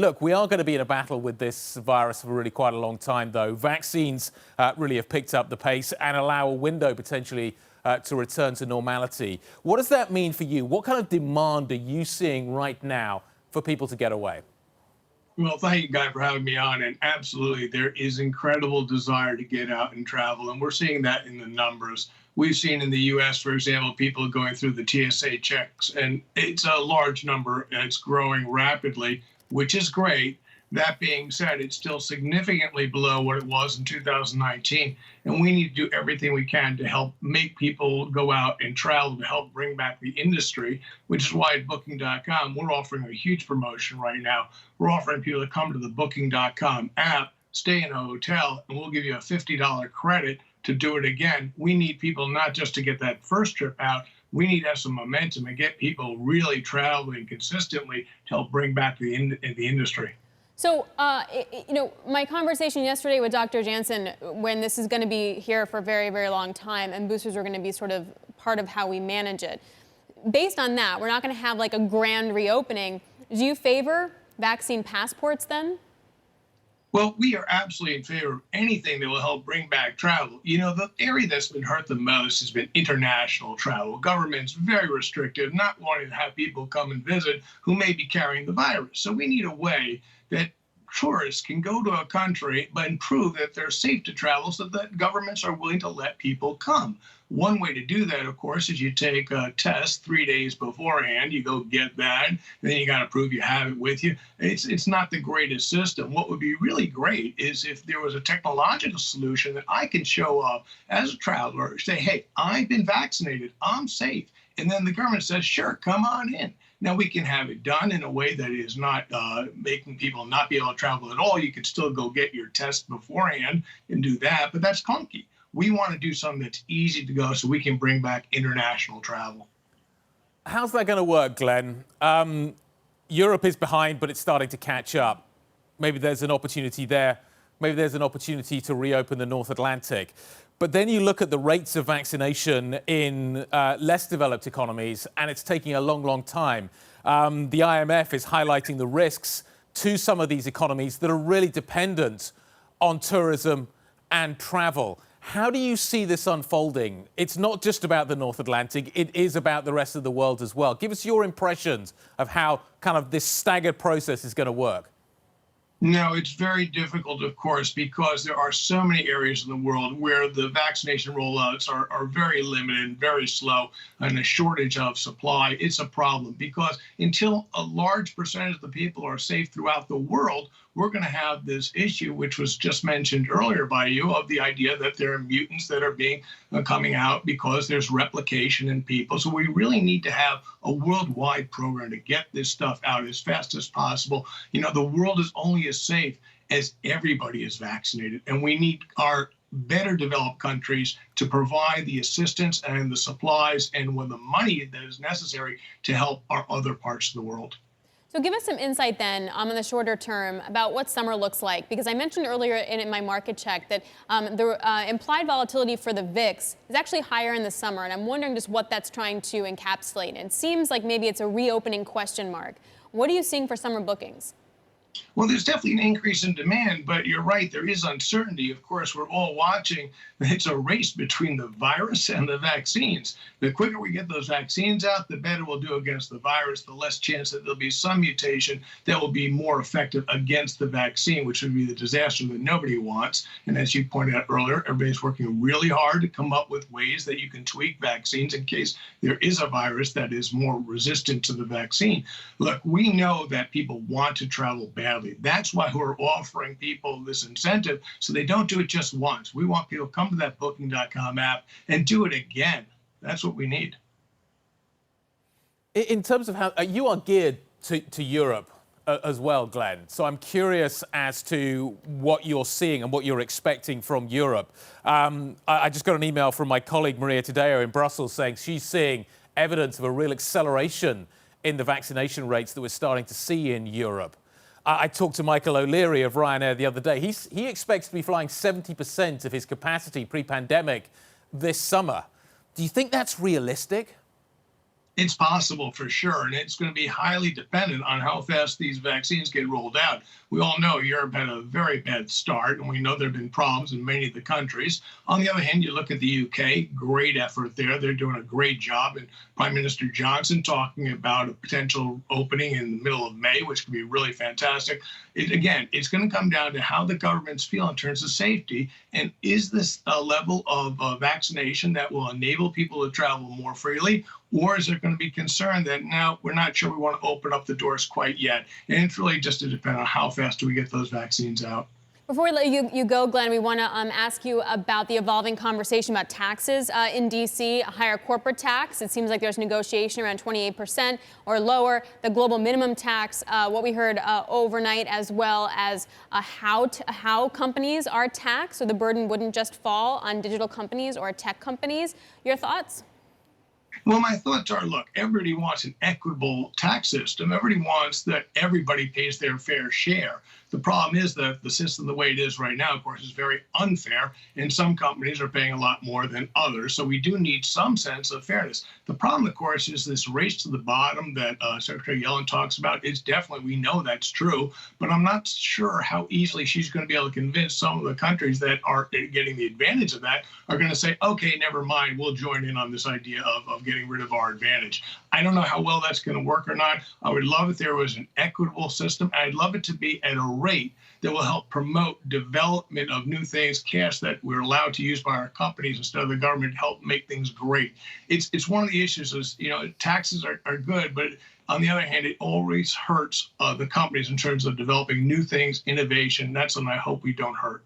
Look, we are going to be in a battle with this virus for really quite a long time, though. Vaccines really have picked up the pace and allow a window potentially to return to normality. What does that mean for you? What kind of demand are you seeing right now for people to get away? Well, thank you, Guy, for having me on. And absolutely, there is incredible desire to get out and travel. And we're seeing that in the numbers. We've seen in the U.S., for example, people going through the TSA checks, and it's a large number and it's growing rapidly, which is great. That being said, it's still significantly below what it was in 2019. And we need to do everything we can to help make people go out and travel to help bring back the industry, which is why at Booking.com, we're offering a huge promotion right now. We're offering people to come to the Booking.com app, stay in a hotel, and we'll give you a $50 credit to do it again. We need people not just to get that first trip out. We need to have some momentum and get people really traveling consistently to help bring back the industry. So, my conversation yesterday with Dr. Jansen, when this is going to be here for a very, very long time and boosters are going to be sort of part of how we manage it. Based on that, we're not going to have like a grand reopening. Do you favor vaccine passports then? Well, we are absolutely in favor of anything that will help bring back travel. You know, the area that's been hurt the most has been international travel. Government's very restrictive, not wanting to have people come and visit who may be carrying the virus. So we need a way that tourists can go to a country but prove that they're safe to travel so that governments are willing to let people come. One way to do that, of course, is you take a test 3 days beforehand. You go get that, then you got to prove you have it with you. It's not the greatest system. What would be really great is if there was a technological solution that I can show up as a traveler, say, hey, I've been vaccinated, I'm safe. And then the government says, sure, come on in. Now, we can have it done in a way that is not making people not be able to travel at all. You could still go get your test beforehand and do that, but that's clunky. We want to do something that's easy to go so we can bring back international travel. How's that going to work, Glenn? Europe is behind, but it's starting to catch up. Maybe there's an opportunity there. Maybe there's an opportunity to reopen the North Atlantic. But then you look at the rates of vaccination in less developed economies, and it's taking a long, long time. The IMF is highlighting the risks to some of these economies that are really dependent on tourism and travel. How do you see this unfolding? It's not just about the North Atlantic, it is about the rest of the world as well. Give us your impressions of how kind of this staggered process is going to work. No, it's very difficult, of course, because there are so many areas in the world where the vaccination rollouts are very limited, very slow, and a shortage of supply. It's a problem because until a large percentage of the people are safe throughout the world, we're going to have this issue, which was just mentioned earlier by you, of the idea that there are mutants that are coming out because there's replication in people. So we really need to have a worldwide program to get this stuff out as fast as possible. You know, the world is only as safe as everybody is vaccinated, and we need our better developed countries to provide the assistance and the supplies and with the money that is necessary to help our other parts of the world. So give us some insight then in the shorter term about what summer looks like, because I mentioned earlier in my market check that the implied volatility for the VIX is actually higher in the summer, and I'm wondering just what that's trying to encapsulate. It seems like maybe it's a reopening question mark. What are you seeing for summer bookings? Well, there's definitely an increase in demand, but you're right, there is uncertainty. Of course, we're all watching. It's a race between the virus and the vaccines. The quicker we get those vaccines out, the better we'll do against the virus, the less chance that there'll be some mutation that will be more effective against the vaccine, which would be the disaster that nobody wants. And as you pointed out earlier, everybody's working really hard to come up with ways that you can tweak vaccines in case there is a virus that is more resistant to the vaccine. Look, we know that people want to travel badly. That's why we're offering people this incentive so they don't do it just once. We want people to come to that Booking.com app and do it again. That's what we need. In terms of how you are geared to Europe as well, Glenn. So I'm curious as to what you're seeing and what you're expecting from Europe. I just got an email from my colleague Maria Tadeo in Brussels saying she's seeing evidence of a real acceleration in the vaccination rates that we're starting to see in Europe. I talked to Michael O'Leary of Ryanair the other day. He expects to be flying 70% of his capacity pre-pandemic this summer. Do you think that's realistic? It's possible for sure, and it's going to be highly dependent on how fast these vaccines get rolled out. We all know Europe had a very bad start, and we know there have been problems in many of the countries. On the other hand, you look at the UK, great effort there. They're doing a great job. And Prime Minister Johnson talking about a potential opening in the middle of May, which could be really fantastic. Again, it's going to come down to how the governments feel in terms of safety. And is this a level of vaccination that will enable people to travel more freely? Or is there going to be concern that now we're not sure we want to open up the doors quite yet? And it's really just to depend on how fast do we get those vaccines out. Before we let you go, Glenn, we want to ask you about the evolving conversation about taxes in D.C., a higher corporate tax. It seems like there's negotiation around 28% or lower, the global minimum tax, what we heard overnight, as well as how companies are taxed, so the burden wouldn't just fall on digital companies or tech companies. Your thoughts? Well, my thoughts are, look, everybody wants an equitable tax system. Everybody wants that everybody pays their fair share. The problem is that the system, the way it is right now, of course, is very unfair, and some companies are paying a lot more than others. So we do need some sense of fairness. The problem, of course, is this race to the bottom that Secretary Yellen talks about. It's definitely, we know that's true, but I'm not sure how easily she's going to be able to convince some of the countries that are getting the advantage of that are going to say, okay, never mind, we'll join in on this idea of getting rid of our advantage. I don't know how well that's going to work or not. I would love if there was an equitable system. I'd love it to be at a rate that will help promote development of new things, cash that we're allowed to use by our companies instead of the government, help make things great. It's one of the issues is, taxes are good, but on the other hand, it always hurts the companies in terms of developing new things, innovation. That's something I hope we don't hurt.